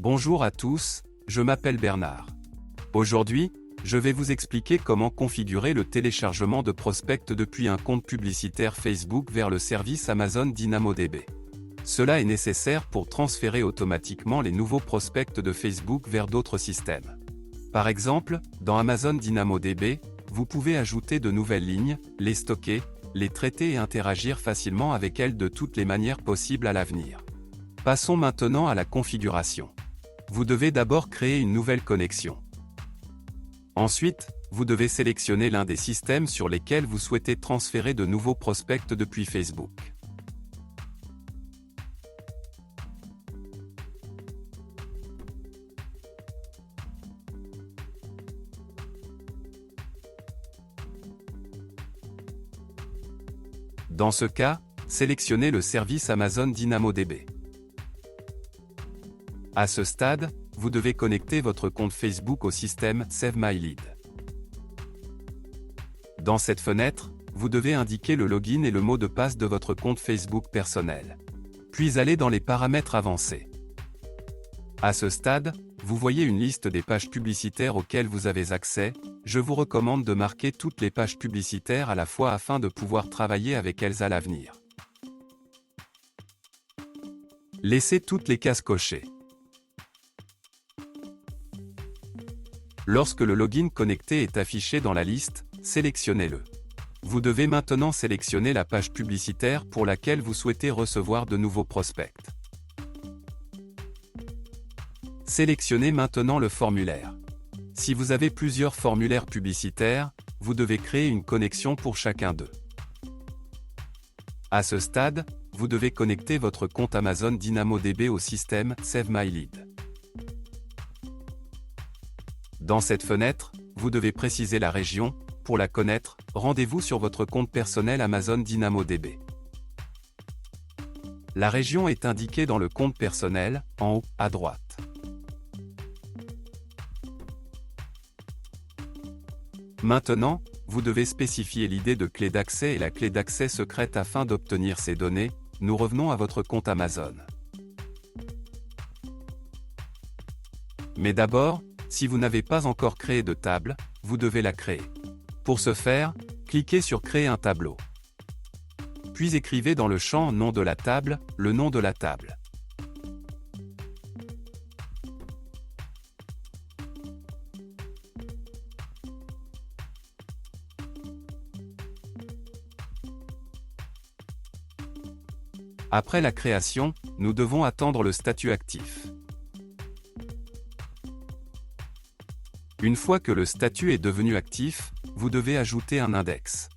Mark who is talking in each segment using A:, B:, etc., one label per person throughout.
A: Bonjour à tous, je m'appelle Bernard. Aujourd'hui, je vais vous expliquer comment configurer le téléchargement de prospects depuis un compte publicitaire Facebook vers le service Amazon DynamoDB. Cela est nécessaire pour transférer automatiquement les nouveaux prospects de Facebook vers d'autres systèmes. Par exemple, dans Amazon DynamoDB, vous pouvez ajouter de nouvelles lignes, les stocker, les traiter et interagir facilement avec elles de toutes les manières possibles à l'avenir. Passons maintenant à la configuration. Vous devez d'abord créer une nouvelle connexion. Ensuite, vous devez sélectionner l'un des systèmes sur lesquels vous souhaitez transférer de nouveaux prospects depuis Facebook. Dans ce cas, sélectionnez le service Amazon DynamoDB. À ce stade, vous devez connecter votre compte Facebook au système Save My Lead. Dans cette fenêtre, vous devez indiquer le login et le mot de passe de votre compte Facebook personnel. Puis allez dans les paramètres avancés. À ce stade, vous voyez une liste des pages publicitaires auxquelles vous avez accès. Je vous recommande de marquer toutes les pages publicitaires à la fois afin de pouvoir travailler avec elles à l'avenir. Laissez toutes les cases cochées. Lorsque le login connecté est affiché dans la liste, sélectionnez-le. Vous devez maintenant sélectionner la page publicitaire pour laquelle vous souhaitez recevoir de nouveaux prospects. Sélectionnez maintenant le formulaire. Si vous avez plusieurs formulaires publicitaires, vous devez créer une connexion pour chacun d'eux. À ce stade, vous devez connecter votre compte Amazon DynamoDB au système Save My Lead. Dans cette fenêtre, vous devez préciser la région. Pour la connaître, rendez-vous sur votre compte personnel Amazon DynamoDB. La région est indiquée dans le compte personnel, en haut, à droite. Maintenant, vous devez spécifier l'ID de clé d'accès et la clé d'accès secrète afin d'obtenir ces données. Nous revenons à votre compte Amazon. Mais d'abord, si vous n'avez pas encore créé de table, vous devez la créer. Pour ce faire, cliquez sur Créer un tableau. Puis écrivez dans le champ Nom de la table, le nom de la table. Après la création, nous devons attendre le statut actif. Une fois que le statut est devenu actif, vous devez ajouter un index.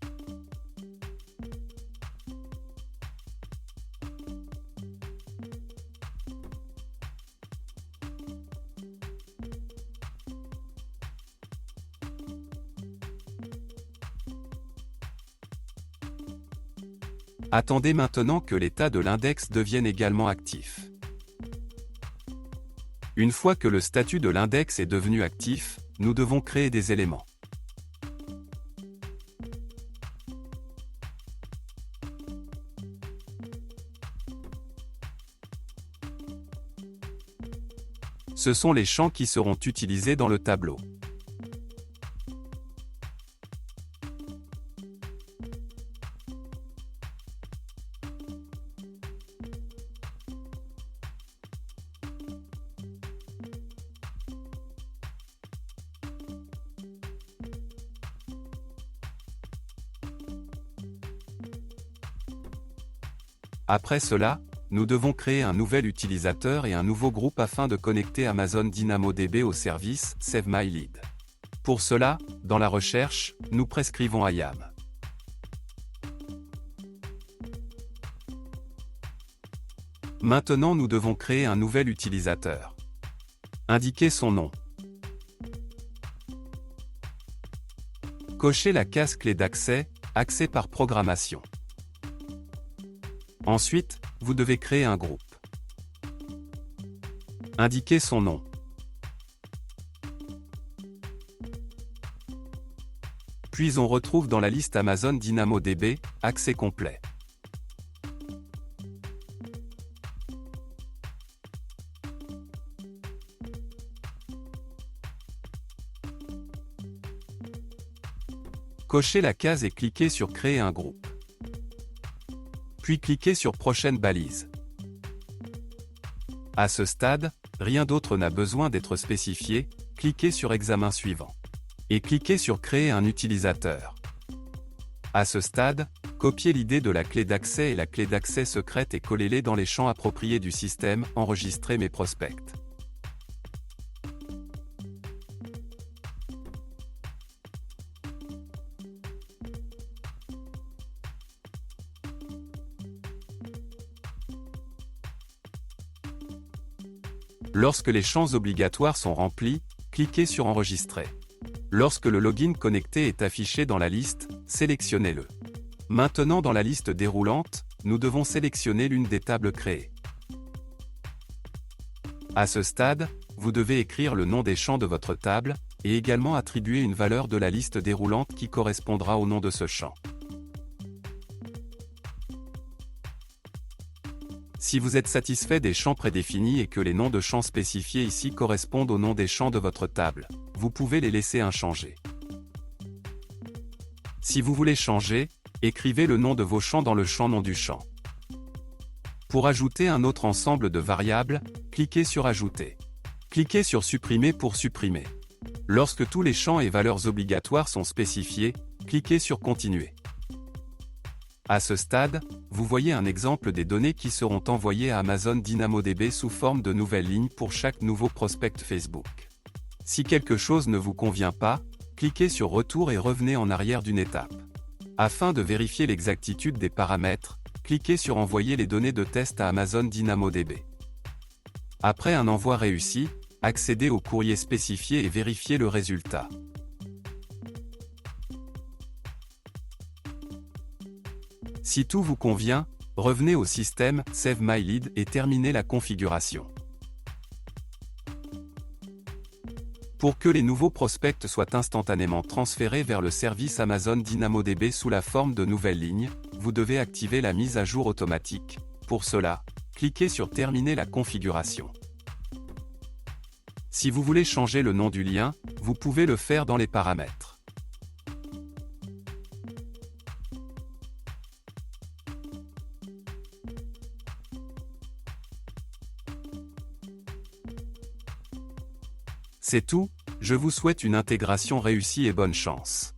A: Attendez maintenant que l'état de l'index devienne également actif. Une fois que le statut de l'index est devenu actif, nous devons créer des éléments. Ce sont les champs qui seront utilisés dans le tableau. Après cela, nous devons créer un nouvel utilisateur et un nouveau groupe afin de connecter Amazon DynamoDB au service Save My Lead. Pour cela, dans la recherche, nous prescrivons IAM. Maintenant nous devons créer un nouvel utilisateur. Indiquez son nom. Cochez la case clé d'accès, accès par programmation. Ensuite, vous devez créer un groupe. Indiquez son nom. Puis on retrouve dans la liste Amazon DynamoDB, accès complet. Cochez la case et cliquez sur Créer un groupe. Puis cliquez sur Prochaine balise. À ce stade, rien d'autre n'a besoin d'être spécifié, cliquez sur Examen suivant. Et cliquez sur Créer un utilisateur. À ce stade, copiez l'idée de la clé d'accès et la clé d'accès secrète et collez-les dans les champs appropriés du système « Enregistrer mes prospects ». Lorsque les champs obligatoires sont remplis, cliquez sur Enregistrer. Lorsque le login connecté est affiché dans la liste, sélectionnez-le. Maintenant dans la liste déroulante, nous devons sélectionner l'une des tables créées. À ce stade, vous devez écrire le nom des champs de votre table, et également attribuer une valeur de la liste déroulante qui correspondra au nom de ce champ. Si vous êtes satisfait des champs prédéfinis et que les noms de champs spécifiés ici correspondent aux noms des champs de votre table, vous pouvez les laisser inchangés. Si vous voulez changer, écrivez le nom de vos champs dans le champ nom du champ. Pour ajouter un autre ensemble de variables, cliquez sur Ajouter. Cliquez sur Supprimer pour supprimer. Lorsque tous les champs et valeurs obligatoires sont spécifiés, cliquez sur Continuer. À ce stade, vous voyez un exemple des données qui seront envoyées à Amazon DynamoDB sous forme de nouvelles lignes pour chaque nouveau prospect Facebook. Si quelque chose ne vous convient pas, cliquez sur Retour et revenez en arrière d'une étape. Afin de vérifier l'exactitude des paramètres, cliquez sur Envoyer les données de test à Amazon DynamoDB. Après un envoi réussi, accédez au courrier spécifié et vérifiez le résultat. Si tout vous convient, revenez au système Save My Lead et terminez la configuration. Pour que les nouveaux prospects soient instantanément transférés vers le service Amazon DynamoDB sous la forme de nouvelles lignes, vous devez activer la mise à jour automatique. Pour cela, cliquez sur Terminer la configuration. Si vous voulez changer le nom du lien, vous pouvez le faire dans les paramètres. C'est tout, je vous souhaite une intégration réussie et bonne chance.